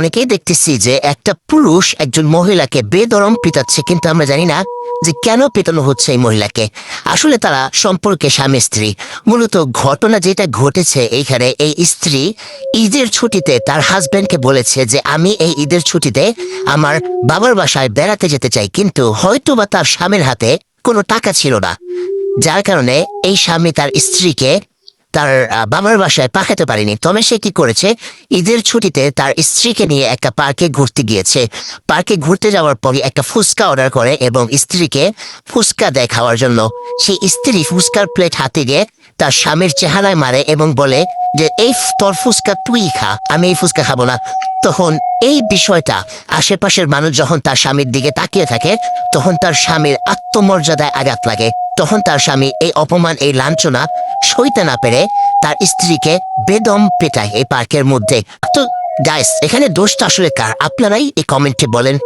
অনেকেই দেখতেছি যে একটা পুরুষ একজন মহিলাকে বেদরম পিটাচ্ছে, কিন্তু আমরা জানি না যে কেন পেটানো হচ্ছে এই মহিলাকে। আসলে তারা সম্পর্কে স্বামী স্ত্রী। মূলত ঘটনা যেটা ঘটেছে এইখানে, এই স্ত্রী ঈদের ছুটিতে তার হাজবেন্ডকে বলেছে যে আমি এই ঈদের ছুটিতে আমার বাবার বাসায় বেড়াতে যেতে চাই, কিন্তু হয়তো বা তার স্বামীর হাতে কোনো টাকা ছিল না, যার কারণে এই স্বামী তার স্ত্রীকে তার বাবার বাসায় পাঠাতে পারেনি। তবে সে কি করেছে, ঈদের ছুটিতে তার স্ত্রীকে নিয়ে একটা পার্কে ঘুরতে গিয়েছে। পার্কে ঘুরতে যাওয়ার পরে একটা ফুচকা অর্ডার করে এবং স্ত্রীকে ফুচকা দেয় খাওয়ার জন্য। সেই স্ত্রী ফুচকার প্লেট হাতে গিয়ে তার স্বামীর চেহারায় মারে এবং বলে যে এই তোর ফুচকা তুই খা, আমি এই ফুচকা খাবো না। তখন এই বিষয়টা আশেপাশের মানুষ যখন তার স্বামীর দিকে তাকিয়ে থাকে, তখন তার স্বামীর আত্মমর্যাদায় আঘাত লাগে। তখন তার স্বামী এই অপমান, এই লাঞ্ছনা সইতে না পেরে তার স্ত্রীকে বেদম পেটায় এই পার্কের মধ্যে। তো গাইস, এখানে দোষটা আসলে কার? আপনারাই এই কমেন্টে বলেন।